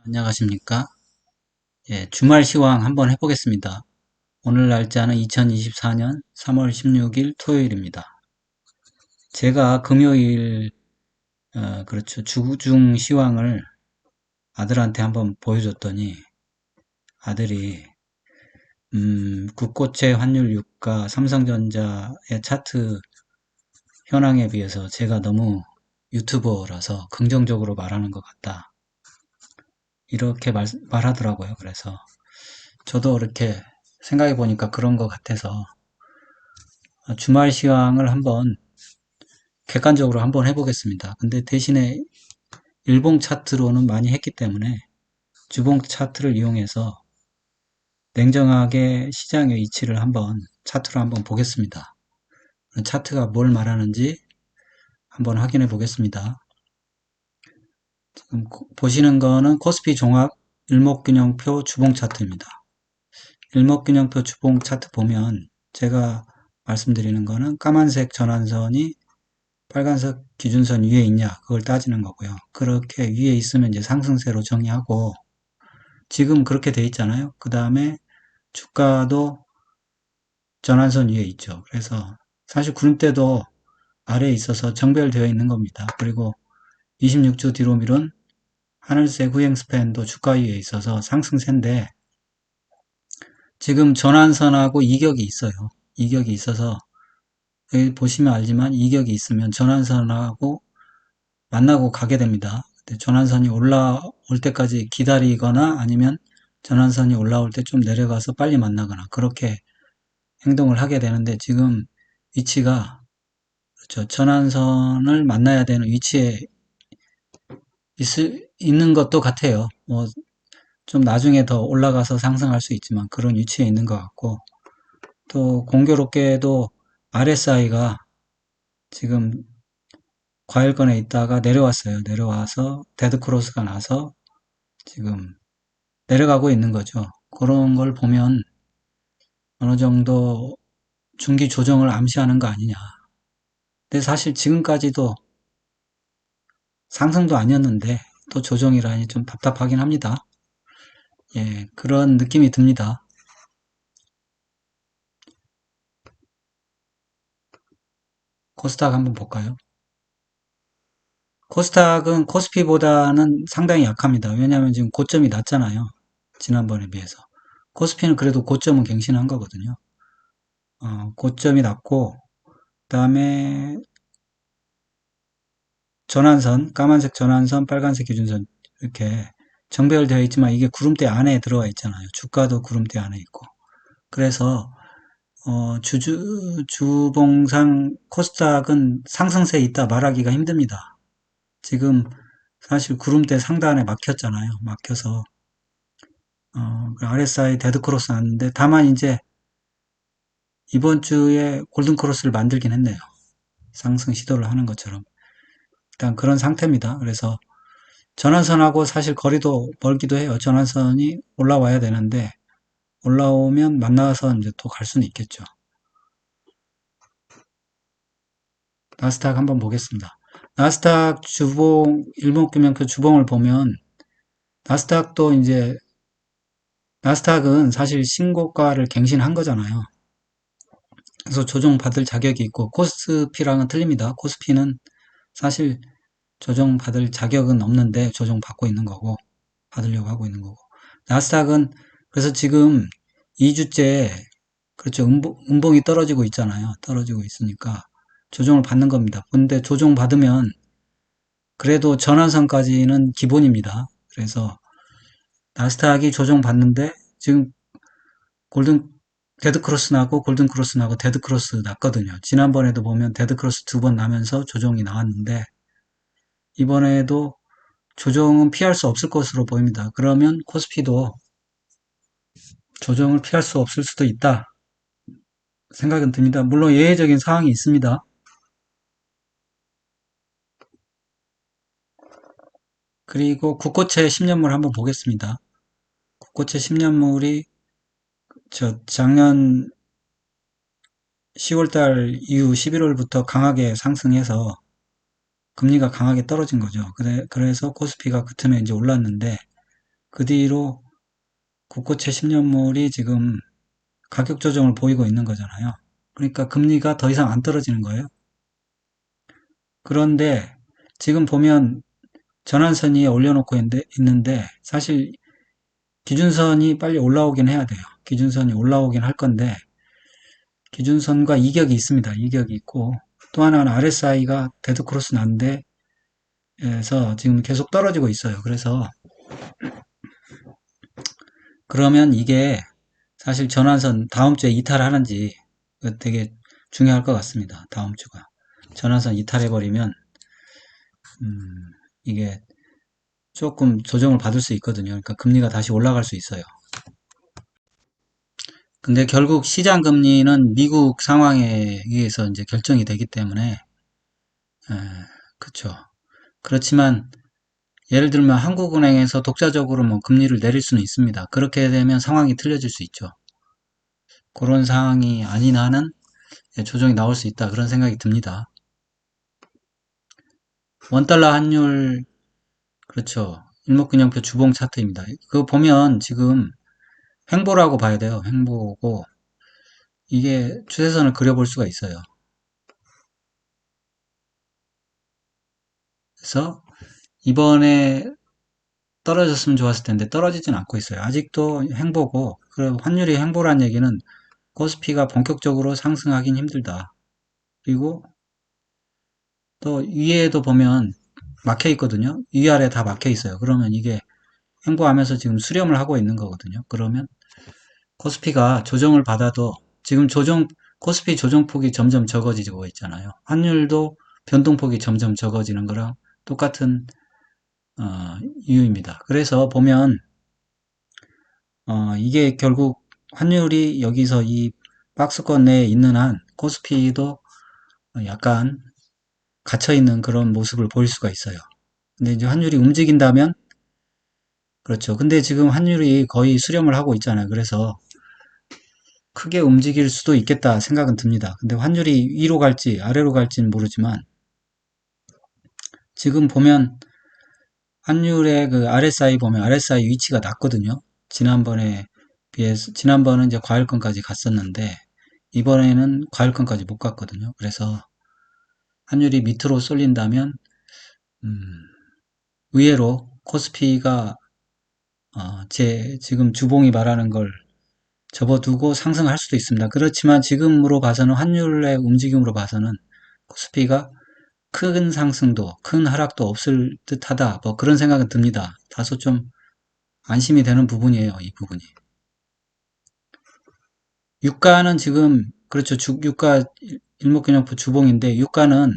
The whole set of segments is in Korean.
안녕하십니까? 예, 주말 시황 한번 해보겠습니다. 오늘 날짜는 2024년 3월 16일 토요일입니다. 제가 금요일, 그렇죠. 주중 시황을 아들한테 한번 보여줬더니 아들이, 국고채 환율 유가 삼성전자의 차트 현황에 비해서 제가 너무 유튜버라서 긍정적으로 말하는 것 같다. 이렇게 말하더라고요. 그래서 저도 이렇게 생각해 보니까 그런 것 같아서 주말 시황을 한번 객관적으로 한번 해보겠습니다. 근데 대신에 일봉 차트로는 많이 했기 때문에 주봉 차트를 이용해서 냉정하게 시장의 이치를 한번 차트로 한번 보겠습니다. 차트가 뭘 말하는지 한번 확인해 보겠습니다. 지금 보시는 거는 코스피 종합 일목균형표 주봉 차트입니다. 일목균형표 주봉 차트 보면 제가 말씀드리는 거는 까만색 전환선이 빨간색 기준선 위에 있냐 그걸 따지는 거고요. 그렇게 위에 있으면 이제 상승세로 정의하고 지금 그렇게 돼 있잖아요. 그 다음에 주가도 전환선 위에 있죠. 그래서 사실 구름대도 아래에 있어서 정배열되어 있는 겁니다. 그리고 26주 뒤로 미룬 하늘색 후행 스팬도 주가 위에 있어서 상승세인데 지금 전환선하고 이격이 있어요. 이격이 있어서 여기 보시면 알지만 이격이 있으면 전환선하고 만나고 가게 됩니다. 전환선이 올라올 때까지 기다리거나 아니면 전환선이 올라올 때 좀 내려가서 빨리 만나거나 그렇게 행동을 하게 되는데 지금 위치가 그렇죠. 전환선을 만나야 되는 위치에 있는 것도 같아요. 뭐 좀 나중에 더 올라가서 상승할 수 있지만 그런 위치에 있는 것 같고 또 공교롭게도 RSI가 지금 과열권에 있다가 내려왔어요. 내려와서 데드크로스가 나서 지금 내려가고 있는 거죠. 그런 걸 보면 어느 정도 중기 조정을 암시하는 거 아니냐. 근데 사실 지금까지도 상승도 아니었는데 또 조정이라니 좀 답답하긴 합니다. 예, 그런 느낌이 듭니다. 코스닥 한번 볼까요? 코스닥은 코스피보다는 상당히 약합니다. 왜냐하면 지금 고점이 낮잖아요. 지난번에 비해서. 코스피는 그래도 고점은 갱신한 거거든요. 고점이 낮고, 그 다음에 전환선, 까만색 전환선, 빨간색 기준선 이렇게 정배열되어 있지만 이게 구름대 안에 들어와 있잖아요. 주가도 구름대 안에 있고. 그래서 주봉상 코스닥은 상승세에 있다 말하기가 힘듭니다. 지금 사실 구름대 상단에 막혔잖아요. 막혀서 RSI 데드크로스 났는데 다만 이제 이번 주에 골든크로스를 만들긴 했네요. 상승 시도를 하는 것처럼. 일단 그런 상태입니다. 그래서 전환선하고 사실 거리도 멀기도 해요. 전환선이 올라와야 되는데 올라오면 만나서 이제 또 갈 수는 있겠죠. 나스닥 한번 보겠습니다. 나스닥 주봉, 일목균형표 주봉을 보면 나스닥도 이제 나스닥은 사실 신고가를 갱신한 거잖아요. 그래서 조정받을 자격이 있고 코스피랑은 틀립니다. 코스피는 사실 조정받을 자격은 없는데 조정받고 있는 거고 받으려고 하고 있는 거고 나스닥은 그래서 지금 2주째 그렇죠. 음봉이 떨어지고 있잖아요. 떨어지고 있으니까 조정을 받는 겁니다. 근데 조정받으면 그래도 전환선까지는 기본입니다. 그래서 나스닥이 조정받는데 지금 골든 데드크로스 나고 골든크로스 나고 데드크로스 났거든요. 지난번에도 보면 데드크로스 두 번 나면서 조정이 나왔는데 이번에도 조정은 피할 수 없을 것으로 보입니다. 그러면 코스피도 조정을 피할 수 없을 수도 있다 생각은 듭니다. 물론 예외적인 상황이 있습니다. 그리고 국고채 10년물 한번 보겠습니다. 국고채 10년물이 작년 10월달 이후 11월부터 강하게 상승해서 금리가 강하게 떨어진 거죠. 그래서 코스피가 그 틈에 이제 올랐는데 그 뒤로 국고채 10년물이 지금 가격 조정을 보이고 있는 거잖아요. 그러니까 금리가 더 이상 안 떨어지는 거예요. 그런데 지금 보면 전환선 위에 올려놓고 있는데 사실 기준선이 빨리 올라오긴 해야 돼요. 기준선이 올라오긴 할 건데 기준선과 이격이 있습니다. 이격이 있고 또 하나는 RSI가 데드크로스 난데 에서 지금 계속 떨어지고 있어요. 그래서 그러면 이게 사실 전환선 다음 주에 이탈하는지 되게 중요할 것 같습니다. 다음 주가 전환선 이탈해버리면 이게 조금 조정을 받을 수 있거든요. 그러니까 금리가 다시 올라갈 수 있어요. 근데 결국 시장 금리는 미국 상황에 의해서 이제 결정이 되기 때문에 그렇죠. 그렇지만 예를 들면 한국은행에서 독자적으로 뭐 금리를 내릴 수는 있습니다. 그렇게 되면 상황이 틀려질 수 있죠. 그런 상황이 아닌 한은 조정이 나올 수 있다. 그런 생각이 듭니다. 원달러 환율, 그렇죠. 일목균형표 주봉 차트입니다. 그거 보면 지금 횡보라고 봐야 돼요. 횡보고, 이게 추세선을 그려볼 수가 있어요. 그래서 이번에 떨어졌으면 좋았을 텐데 떨어지진 않고 있어요. 아직도 횡보고, 그 환율이 횡보란 얘기는 코스피가 본격적으로 상승하긴 힘들다. 그리고 또 위에도 보면 막혀 있거든요. 위아래 다 막혀 있어요. 그러면 이게 횡보하면서 지금 수렴을 하고 있는 거거든요. 그러면 코스피가 조정을 받아도 지금 코스피 조정폭이 점점 적어지고 있잖아요. 환율도 변동폭이 점점 적어지는 거랑 똑같은 이유입니다. 그래서 보면 이게 결국 환율이 여기서 이 박스권 내에 있는 한 코스피도 약간 갇혀 있는 그런 모습을 보일 수가 있어요. 근데 이제 환율이 움직인다면 그렇죠. 근데 지금 환율이 거의 수렴을 하고 있잖아요. 그래서 크게 움직일 수도 있겠다 생각은 듭니다. 근데 환율이 위로 갈지 아래로 갈지는 모르지만 지금 보면 환율의 그 RSI 보면 RSI 위치가 낮거든요. 지난번에 비해서 지난번은 이제 과일권까지 갔었는데 이번에는 과일권까지 못 갔거든요. 그래서 환율이 밑으로 쏠린다면 음, 의외로 코스피가 제 지금 주봉이 말하는 걸 접어두고 상승할 수도 있습니다. 그렇지만 지금으로 봐서는 환율의 움직임으로 봐서는 코스피가 큰 상승도 큰 하락도 없을 듯하다. 뭐 그런 생각은 듭니다. 다소 좀 안심이 되는 부분이에요. 이 부분이. 유가는 지금 그렇죠. 유가 일목균형표 주봉인데 유가는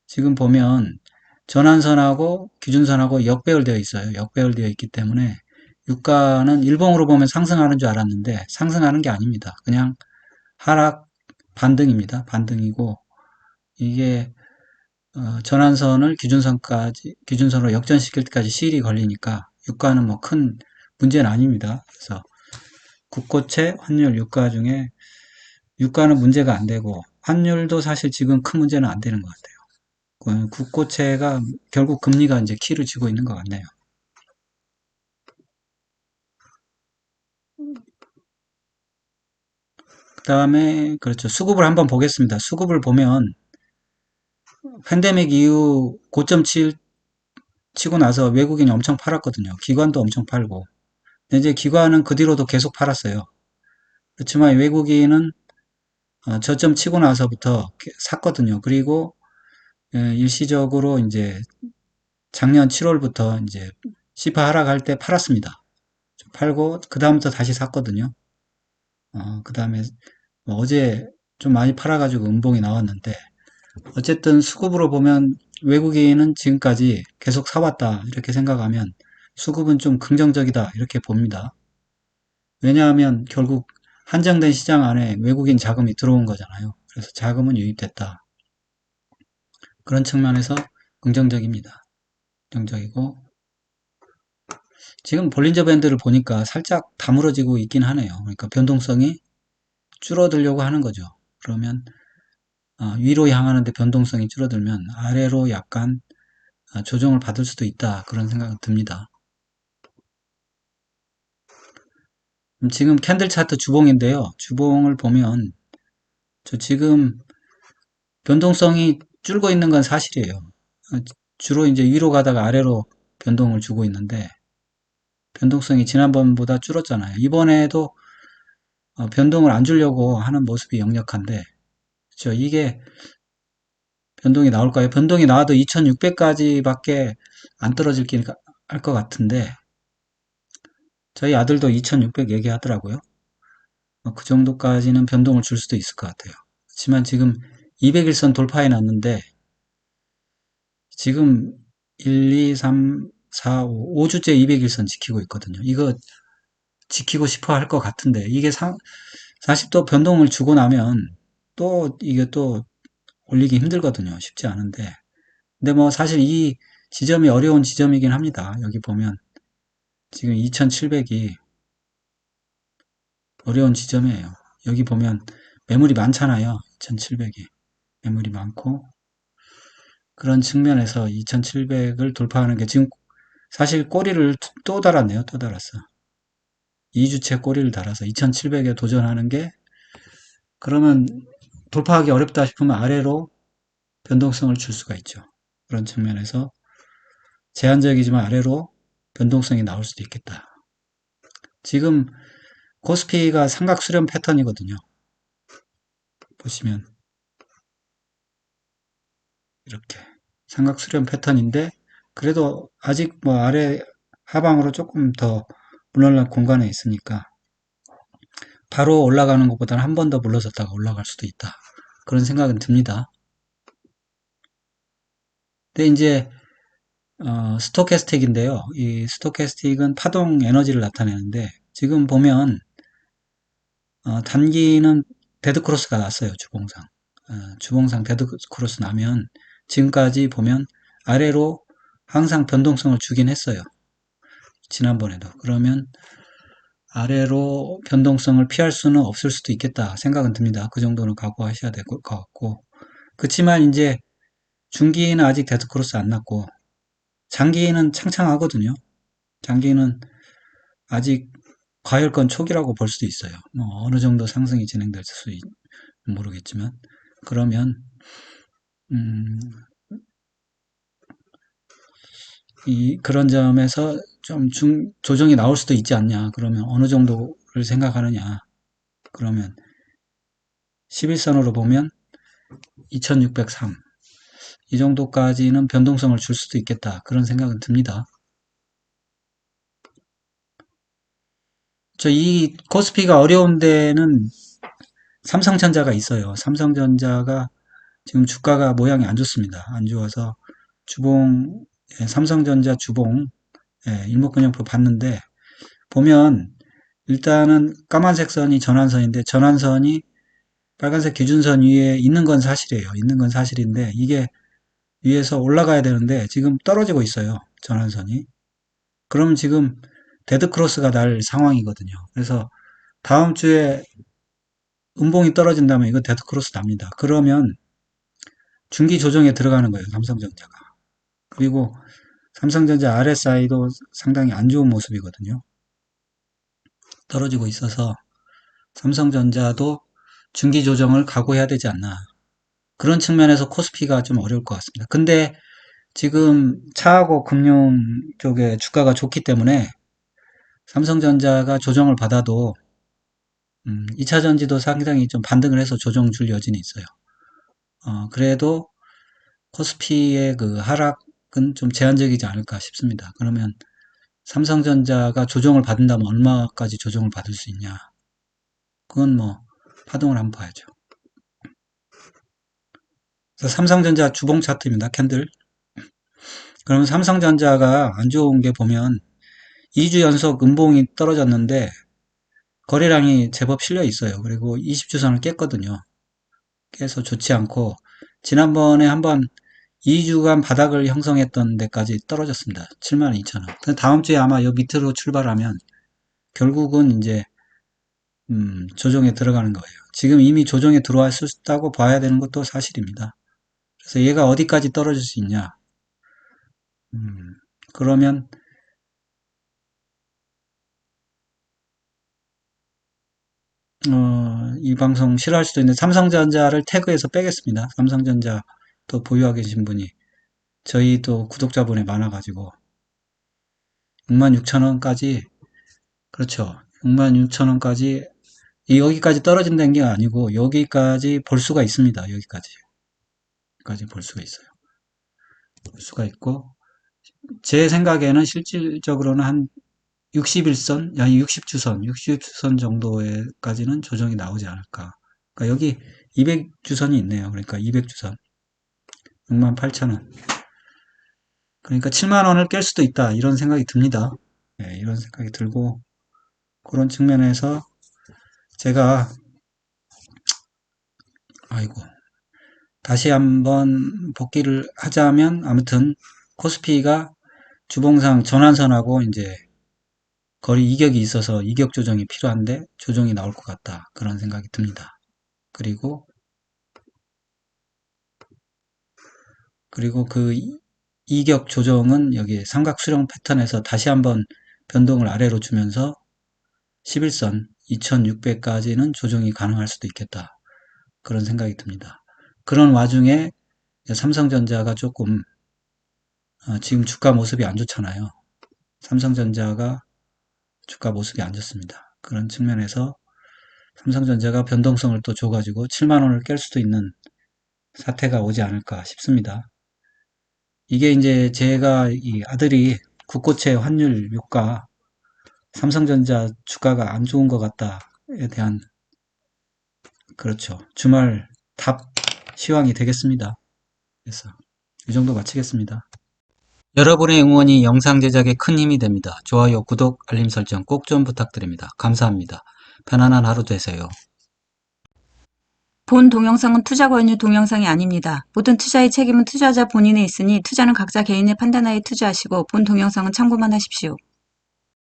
지금 보면 전환선하고 기준선하고 역배열되어 있어요. 역배열되어 있기 때문에 유가는 일봉으로 보면 상승하는 줄 알았는데 상승하는 게 아닙니다. 그냥 하락 반등입니다. 반등이고 이게 전환선을 기준선으로 역전시킬 때까지 시일이 걸리니까 유가는 뭐 큰 문제는 아닙니다. 그래서 국고채, 환율, 유가 중에 유가는 문제가 안 되고 환율도 사실 지금 큰 문제는 안 되는 것 같아요. 국고채가 결국 금리가 이제 키를 쥐고 있는 것 같네요. 그 다음에 그렇죠. 수급을 한번 보겠습니다. 수급을 보면 팬데믹 이후 고점 치고 나서 외국인이 엄청 팔았거든요. 기관도 엄청 팔고. 근데 이제 기관은 그 뒤로도 계속 팔았어요. 그렇지만 외국인은 저점 치고 나서부터 샀거든요. 그리고 일시적으로 이제 작년 7월부터 이제 시파 하락할 때 팔았습니다. 팔고 그 다음부터 다시 샀거든요. 그 다음에 어제 좀 많이 팔아가지고 음봉이 나왔는데 어쨌든 수급으로 보면 외국인은 지금까지 계속 사왔다 이렇게 생각하면 수급은 좀 긍정적이다 이렇게 봅니다. 왜냐하면 결국 한정된 시장 안에 외국인 자금이 들어온 거잖아요. 그래서 자금은 유입됐다. 그런 측면에서 긍정적입니다. 긍정적이고 지금 볼린저 밴드를 보니까 살짝 다물어지고 있긴 하네요. 그러니까 변동성이 줄어들려고 하는 거죠. 그러면 위로 향하는데 변동성이 줄어들면 아래로 약간 조정을 받을 수도 있다. 그런 생각이 듭니다. 지금 캔들 차트 주봉인데요. 주봉을 보면 저 지금 변동성이 줄고 있는 건 사실이에요. 주로 이제 위로 가다가 아래로 변동을 주고 있는데 변동성이 지난번보다 줄었잖아요. 이번에도 변동을 안 주려고 하는 모습이 역력한데, 그렇죠? 이게 변동이 나올까요? 변동이 나와도 2600까지밖에 안 떨어질 할 것 같은데, 저희 아들도 2600 얘기하더라고요. 그 정도까지는 변동을 줄 수도 있을 것 같아요. 그렇지만 지금 200일선 돌파해 놨는데, 지금 1, 2, 3, 4, 5, 주째 200일선 지키고 있거든요. 이거 지키고 싶어 할 것 같은데, 이게 사실 또 변동을 주고 나면 또 이게 또 올리기 힘들거든요. 쉽지 않은데. 근데 뭐 사실 이 지점이 어려운 지점이긴 합니다. 여기 보면 지금 2700이 어려운 지점이에요. 여기 보면 매물이 많잖아요. 2700이 매물이 많고 그런 측면에서 2700을 돌파하는 게 지금 사실 꼬리를 또 달았네요. 또 달았어. 2주째 꼬리를 달아서 2700에 도전하는 게 그러면 돌파하기 어렵다 싶으면 아래로 변동성을 줄 수가 있죠. 그런 측면에서 제한적이지만 아래로 변동성이 나올 수도 있겠다. 지금 코스피가 삼각 수렴 패턴이거든요. 보시면 이렇게 삼각 수렴 패턴인데 그래도 아직 뭐 아래 하방으로 조금 더 물러날 공간에 있으니까 바로 올라가는 것보다는 한 번 더 물러섰다가 올라갈 수도 있다. 그런 생각은 듭니다. 근데 이제 스토캐스틱인데요. 이 스토캐스틱은 파동 에너지를 나타내는데 지금 보면 단기는 데드크로스가 났어요. 주봉상. 주봉상 데드크로스 나면 지금까지 보면 아래로 항상 변동성을 주긴 했어요. 지난번에도. 그러면 아래로 변동성을 피할 수는 없을 수도 있겠다 생각은 듭니다. 그 정도는 각오하셔야 될 것 같고. 그렇지만 이제 중기는 아직 데드크로스 안 났고 장기는 창창하거든요. 장기는 아직 과열권 초기라고 볼 수도 있어요. 뭐 어느 정도 상승이 진행될지 모르겠지만 그러면 음, 그런 점에서 좀 조정이 나올 수도 있지 않냐. 그러면 어느 정도를 생각하느냐. 그러면 11선으로 보면 2603. 이 정도까지는 변동성을 줄 수도 있겠다. 그런 생각은 듭니다. 이 코스피가 어려운 데는 삼성전자가 있어요. 삼성전자가 지금 주가가 모양이 안 좋습니다. 안 좋아서 주봉, 삼성전자 주봉, 일목균형표 봤는데 보면 일단은 까만색 선이 전환선인데 전환선이 빨간색 기준선 위에 있는 건 사실이에요. 있는 건 사실인데 이게 위에서 올라가야 되는데 지금 떨어지고 있어요. 전환선이. 그럼 지금 데드크로스가 날 상황이거든요. 그래서 다음 주에 음봉이 떨어진다면 이거 데드크로스 납니다. 그러면 중기 조정에 들어가는 거예요. 삼성전자가. 그리고 삼성전자 RSI도 상당히 안 좋은 모습이거든요. 떨어지고 있어서 삼성전자도 중기 조정을 각오해야 되지 않나. 그런 측면에서 코스피가 좀 어려울 것 같습니다. 근데 지금 차하고 금융 쪽에 주가가 좋기 때문에 삼성전자가 조정을 받아도 2차 전지도 상당히 좀 반등을 해서 조정 줄 여지는 있어요. 그래도 코스피의 그 하락은 좀 제한적이지 않을까 싶습니다. 그러면 삼성전자가 조정을 받는다면 얼마까지 조정을 받을 수 있냐? 그건 뭐 파동을 한번 봐야죠. 그래서 삼성전자 주봉 차트입니다. 캔들. 그러면 삼성전자가 안 좋은 게 보면 2주 연속 음봉이 떨어졌는데 거래량이 제법 실려 있어요. 그리고 20주선을 깼거든요. 깨서 좋지 않고 지난번에 한번 2주간 바닥을 형성했던 데까지 떨어졌습니다. 72,000원. 다음 주에 아마 요 밑으로 출발하면 결국은 이제 조정에 들어가는 거예요. 지금 이미 조정에 들어왔다고 봐야 되는 것도 사실입니다. 그래서 얘가 어디까지 떨어질 수 있냐? 그러면 이 방송 싫어할 수도 있는데 삼성전자를 태그해서 빼겠습니다. 삼성전자 또 보유하고 계신 분이 저희 또 구독자분이 많아가지고 66,000원까지 그렇죠. 66,000원까지 여기까지 떨어진다는 게 아니고 여기까지 볼 수가 있습니다. 여기까지 볼 수가 있어요. 볼 수가 있고 제 생각에는 실질적으로는 한 61선, 아니 60주선 정도에까지는 조정이 나오지 않을까. 그러니까 여기 200주선이 있네요. 그러니까 200주선 68,000원. 그러니까 7만 원을 깰 수도 있다. 이런 생각이 듭니다. 네, 이런 생각이 들고 그런 측면에서 제가 아이고 다시 한번 복귀를 하자면 아무튼 코스피가 주봉상 전환선하고 이제 거리 이격이 있어서 이격 조정이 필요한데 조정이 나올 것 같다. 그런 생각이 듭니다. 그리고 그 이격 조정은 여기 삼각 수렴 패턴에서 다시 한번 변동을 아래로 주면서 11선 2600까지는 조정이 가능할 수도 있겠다. 그런 생각이 듭니다. 그런 와중에 삼성전자가 조금 지금 주가 모습이 안 좋잖아요. 삼성전자가 주가 모습이 안 좋습니다. 그런 측면에서 삼성전자가 변동성을 또 줘가지고 7만 원을 깰 수도 있는 사태가 오지 않을까 싶습니다. 이게 이제 제가 이 아들이 국고채 환율 유가 삼성전자 주가가 안 좋은 것 같다에 대한 그렇죠. 주말 답 시황이 되겠습니다. 그래서 이 정도 마치겠습니다. 여러분의 응원이 영상 제작에 큰 힘이 됩니다. 좋아요, 구독, 알림 설정 꼭 좀 부탁드립니다. 감사합니다. 편안한 하루 되세요. 본 동영상은 투자 권유 동영상이 아닙니다. 모든 투자의 책임은 투자자 본인에 있으니 투자는 각자 개인의 판단하에 투자하시고 본 동영상은 참고만 하십시오.